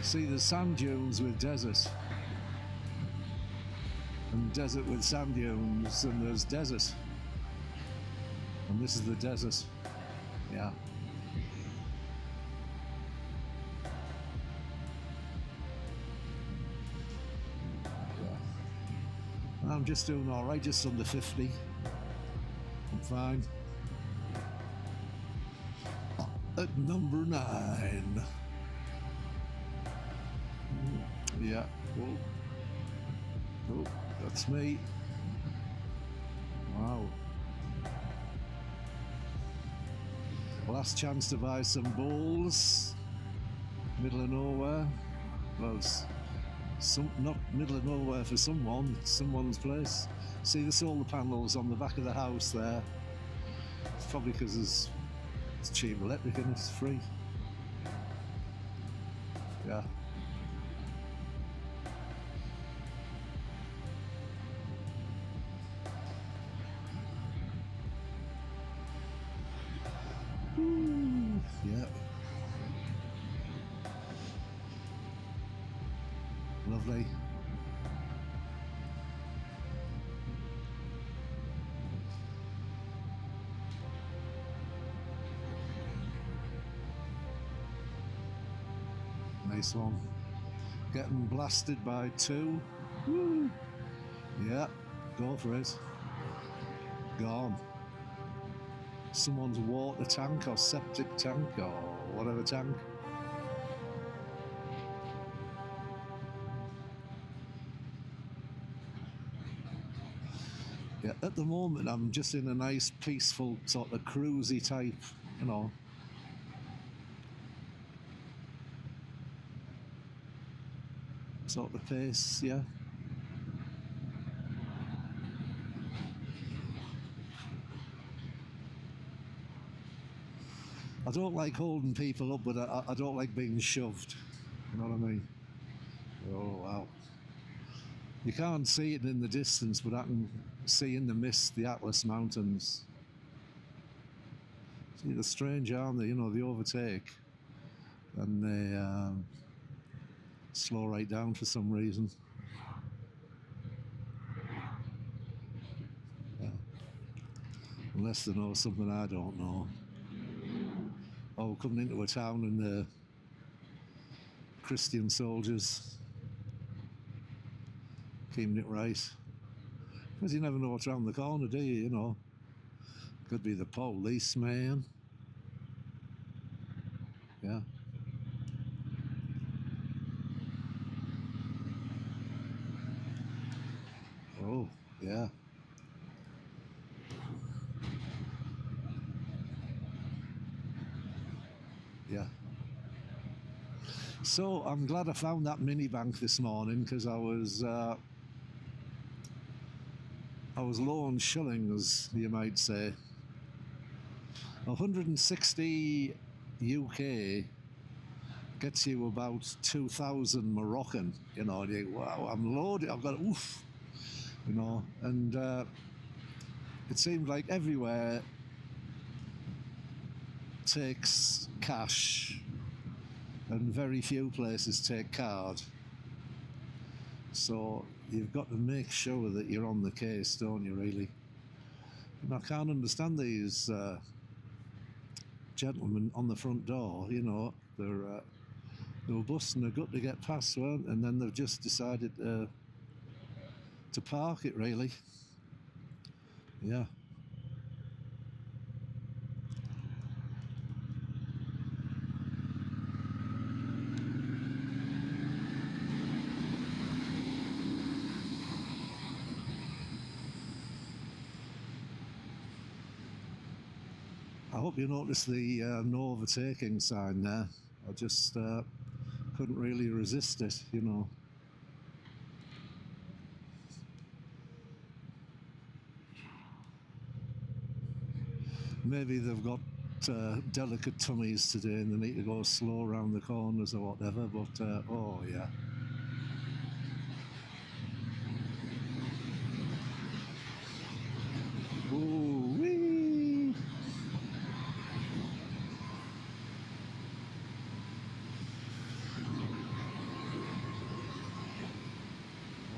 See, there's sand dunes with desert, and desert with sand dunes, and there's desert, and this is the desert. Yeah. I'm just doing all right, just under 50. I'm fine. At number 9. Yeah. Oh, that's me. Wow. Last chance to buy some bowls. Middle of nowhere. Well, not middle of nowhere for someone. It's someone's place. See the solar panels on the back of the house there. It's probably because it's cheap electric and it's free. Yeah. Ooh, yeah. Lovely. Nice one. Getting blasted by 2. Woo. Yeah, go for it. Gone. Someone's water tank or septic tank or whatever tank. Yeah, at the moment I'm just in a nice peaceful sort of cruisy type, you know. Sort of pace, yeah. I don't like holding people up, but I don't like being shoved. You know what I mean? Oh, wow. You can't see it in the distance, but I can see in the mist the Atlas Mountains. See, they're strange, aren't they? You know, they overtake and they slow right down for some reason. Yeah. Unless they know something I don't know. Oh, coming into a town and the Christian soldiers keeping it right. Because you never know what's around the corner, do you? You know, could be the policeman. Yeah. Oh, yeah. Yeah. So I'm glad I found that mini bank this morning because I was low on shillings, you might say. 160 UK gets you about 2,000 Moroccan, you know, and you think, wow, I'm loaded, I've got, oof, you know, and it seemed like everywhere takes cash and very few places take card. So you've got to make sure that you're on the case, don't you, really? And I can't understand these gentlemen on the front door, you know, they were busting their gut to get past, weren't they? And then they've just decided to park it, really. Yeah. I hope you noticed the no overtaking sign there. I just couldn't really resist it, you know. Maybe they've got delicate tummies today and they need to go slow around the corners or whatever, but oh yeah. Ooh wee!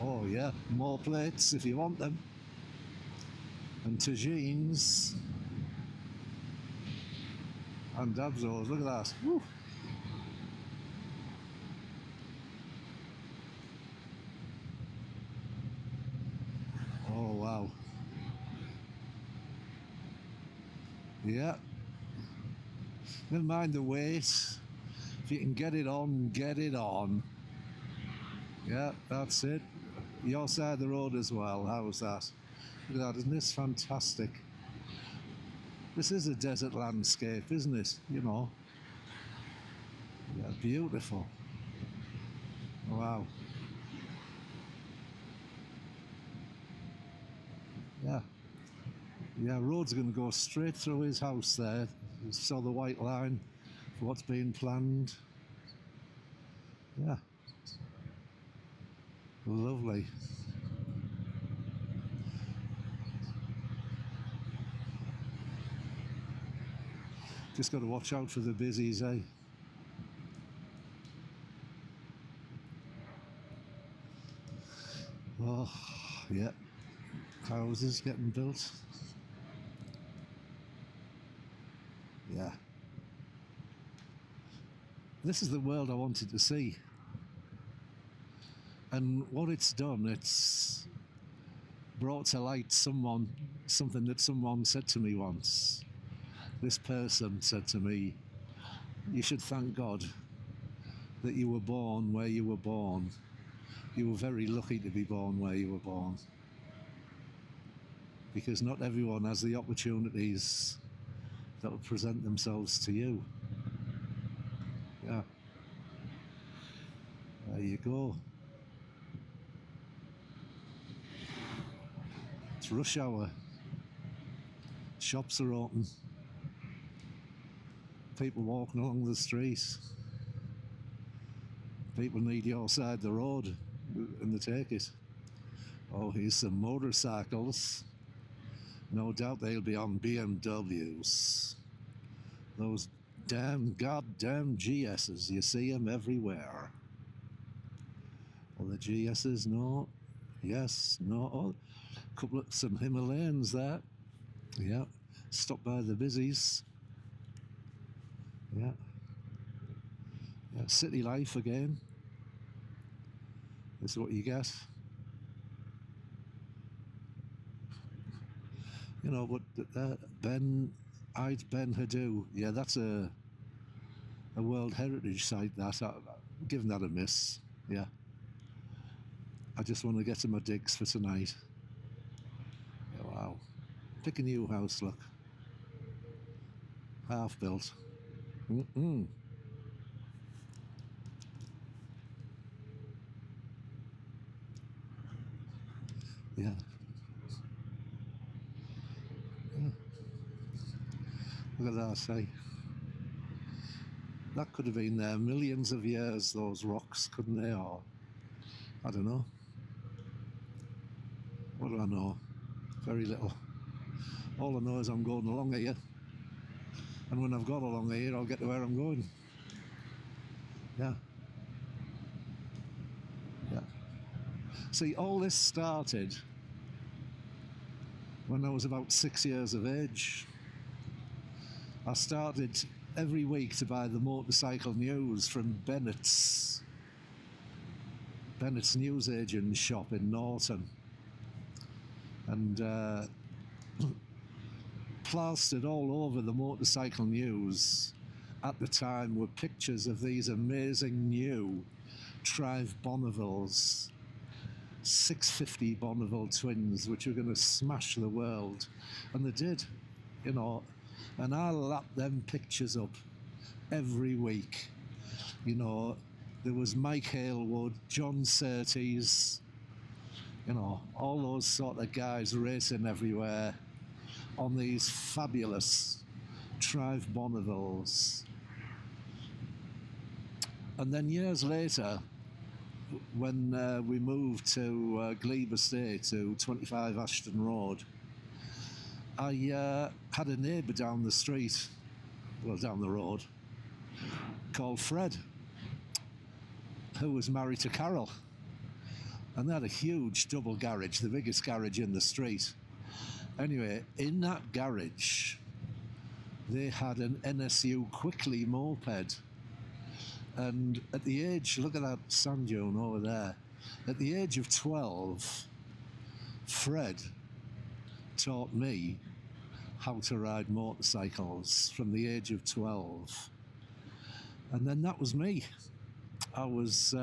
Oh yeah, more plates if you want them. And tagines. And Dabzos, look at that. Woo. Oh wow. Yeah. Never mind the weight. If you can get it on, get it on. Yeah, that's it. Your side of the road as well. How's that? Look at that, isn't this fantastic? This is a desert landscape, isn't it? You know. Yeah, beautiful. Wow. Yeah. Yeah, road's going to go straight through his house there. You saw the white line for what's being planned. Yeah. Lovely. Just got to watch out for the busies, eh? Oh, yeah. Houses getting built. Yeah. This is the world I wanted to see. And what it's done, it's brought to light something that someone said to me once. This person said to me, you should thank God that you were born where you were born. You were very lucky to be born where you were born. Because not everyone has the opportunities that will present themselves to you. Yeah. There you go. It's rush hour. Shops are open. People walking along the street. People need your side of the road and they take it. Oh, here's some motorcycles. No doubt they'll be on BMWs. Those goddamn GSs, you see them everywhere. Well, the GSs, no. Yes, no. Oh, some Himalayans there. Yeah. Stopped by the busies. Yeah. Yeah. City life again. This is what you get. You know, but Ben Hadou, yeah, that's a World Heritage Site. I'm giving that a miss. Yeah. I just want to get to my digs for tonight. Yeah, wow. Pick a new house, look. Half built. Mm-mm. Yeah. Yeah. Look at that, say. That could have been there millions of years, those rocks, couldn't they? Or, I don't know. What do I know? Very little. All I know is I'm going along here. And when I've got along here, I'll get to where I'm going. Yeah. Yeah. See, all this started when I was about 6 years of age. I started every week to buy the motorcycle news from Bennett's newsagent shop in Norton. And plastered all over the motorcycle news at the time were pictures of these amazing new Trive Bonnevilles, 650 Bonneville twins, which were going to smash the world. And they did, you know. And I lapped them pictures up every week. You know, there was Mike Halewood, John Surtees, you know, all those sort of guys racing everywhere on these fabulous Trive Bonnevilles. And then years later, when we moved to Glebe Estate, to 25 Ashton Road, I had a neighbour down the street, well, down the road, called Fred, who was married to Carol. And they had a huge double garage, the biggest garage in the street. Anyway, in that garage, they had an NSU Quickly moped. And at the age, look at that sand dune over there, at the age of 12, Fred taught me how to ride motorcycles from the age of 12. And then that was me. I was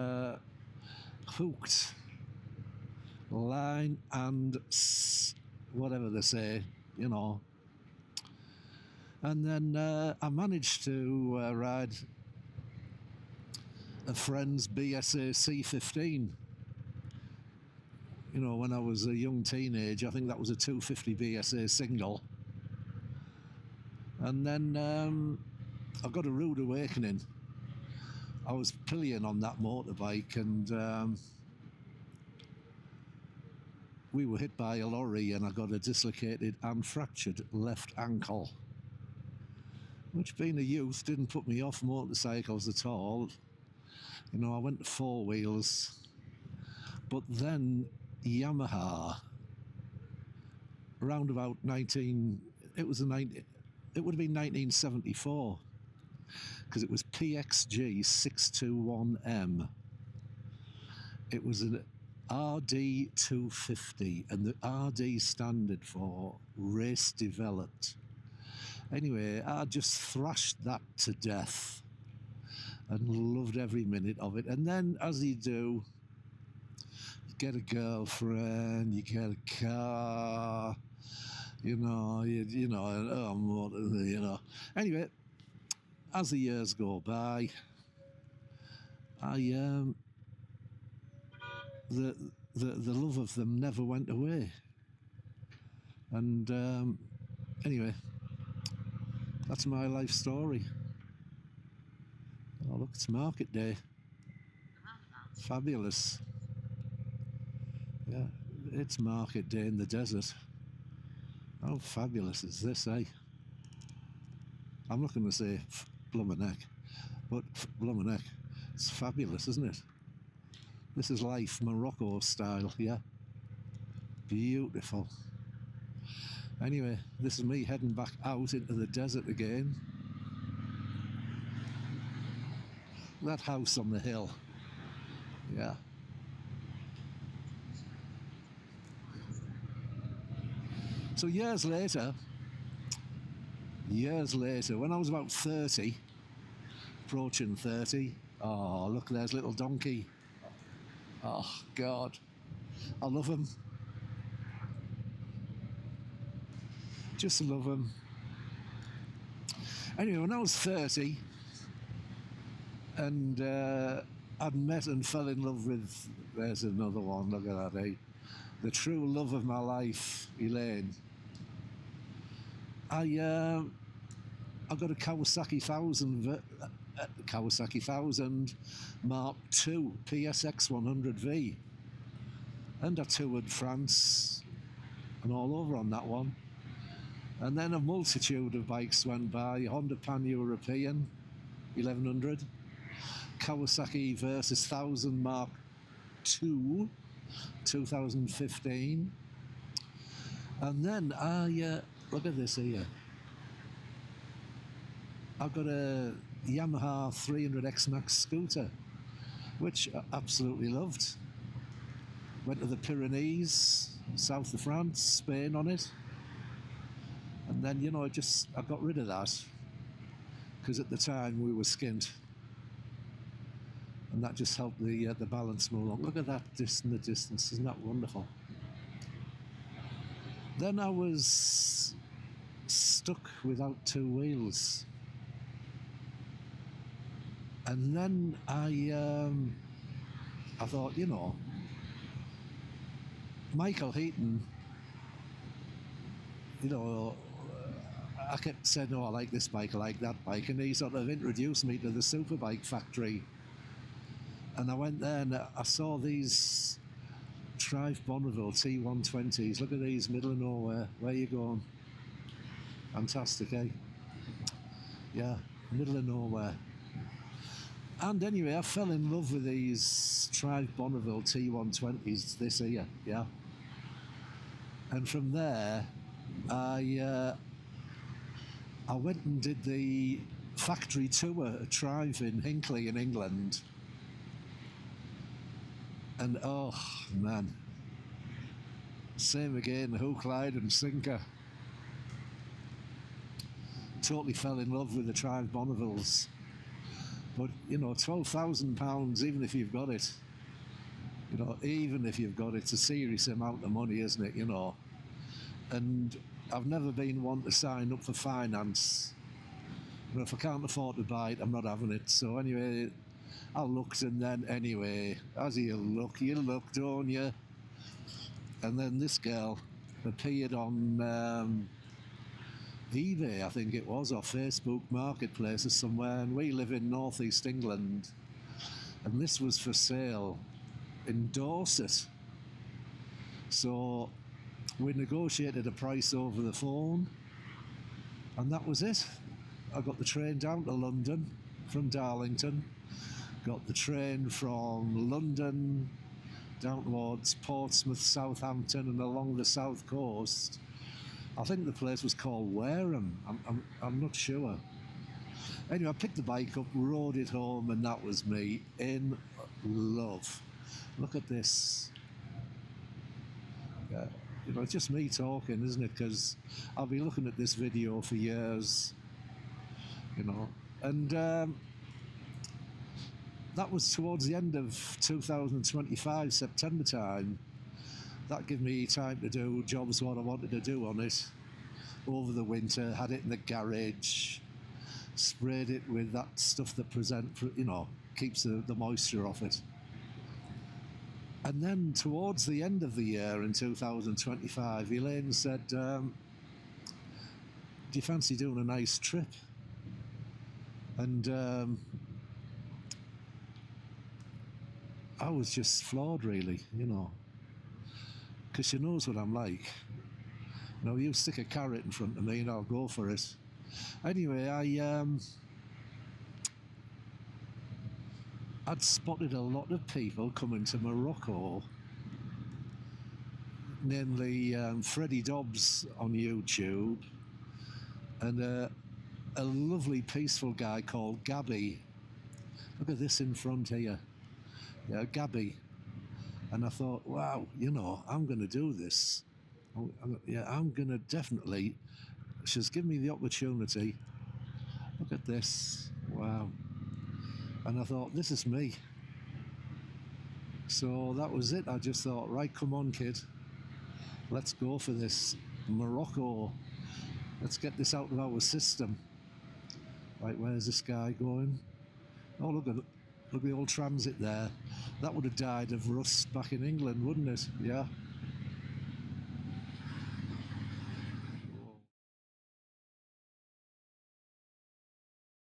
hooked, line and whatever they say, you know. And then I managed to ride a friend's BSA C15. You know, when I was a young teenager, I think that was a 250 BSA single. And then I got a rude awakening. I was pillion on that motorbike, and we were hit by a lorry, and I got a dislocated and fractured left ankle, which, being a youth, didn't put me off motorcycles at all. You know, I went to four wheels, but then Yamaha, around about it would have been 1974, because it was PXG 621M. It was an RD 250, and the RD standard for race developed. Anyway, I just thrashed that to death and loved every minute of it. And then, as you do, you get a girlfriend, you get a car, you know, you know. Anyway, as the years go by, the love of them never went away. And anyway, that's my life story. Oh, look, it's market day. Fabulous. Yeah, it's market day in the desert. How fabulous is this, eh? I'm not going to say blummin' heck, but blummin' heck, it's fabulous, isn't it? This is life, Morocco style, yeah? Beautiful. Anyway, this is me heading back out into the desert again. That house on the hill, yeah. So years later, when I was about 30, approaching 30, oh, look, there's little donkey. Oh, God, I love him. Just love him. Anyway, when I was 30, and I'd met and fell in love with, there's another one, look at that, eh? The true love of my life, Elaine. I got a Kawasaki 1000 Mark II PSX 100V, and I toured France and all over on that one. And then a multitude of bikes went by: Honda Pan-European 1100, Kawasaki Versys 1000 Mark II 2015, and then I look at this here. I've got a Yamaha 300X Max scooter, which I absolutely loved. Went to the Pyrenees, south of France, Spain on it. And then, you know, I got rid of that, because at the time we were skint. And that just helped the balance move along. Look at that in the distance, isn't that wonderful? Then I was stuck without two wheels. And then I thought, you know, Michael Heaton, you know, I kept saying, oh, I like this bike, I like that bike, and he sort of introduced me to the Superbike factory. And I went there and I saw these Triumph Bonneville T120s. Look at these, middle of nowhere. Where you going? Fantastic, eh? Yeah, middle of nowhere. And anyway, I fell in love with these Triumph Bonneville T120s this year, yeah. And from there, I went and did the factory tour at Triumph in Hinckley in England. And oh man, same again, hook, line and sinker. Totally fell in love with the Triumph Bonnevilles. But, you know, £12,000, even if you've got it, you know, even if you've got it, it's a serious amount of money, isn't it, you know? And I've never been one to sign up for finance. You know, if I can't afford to buy it, I'm not having it. So anyway, I looked, and then anyway, as you look, don't you? And then this girl appeared on eBay, I think it was, or Facebook Marketplace or somewhere, and we live in northeast England, and this was for sale in Dorset. So we negotiated a price over the phone, and that was it. I got the train down to London from Darlington, got the train from London down towards Portsmouth, Southampton, and along the south coast. I think the place was called Wareham. I'm not sure. Anyway, I picked the bike up, rode it home, and that was me in love. Look at this. Yeah, you know, it's just me talking, isn't it? Because I'll be looking at this video for years, you know. And that was towards the end of 2025, September time. That gave me time to do jobs what I wanted to do on it over the winter. Had it in the garage, sprayed it with that stuff that keeps the moisture off it. And then towards the end of the year in 2025, Elaine said, do you fancy doing a nice trip? And I was just floored, really, you know, because she knows what I'm like. You know, you stick a carrot in front of me and I'll go for it. Anyway, I'd spotted a lot of people coming to Morocco, namely Freddie Dobbs on YouTube, and a lovely, peaceful guy called Gabby. Look at this in front here. Yeah, Gabby. And I thought, wow, you know, I'm going to do this. I'm going to definitely. She's given me the opportunity. Look at this. Wow. And I thought, this is me. So that was it. I just thought, right, come on, kid. Let's go for this. Morocco. Let's get this out of our system. Right, where's this guy going? Oh, look at the old transit there. That would have died of rust back in England, wouldn't it? Yeah.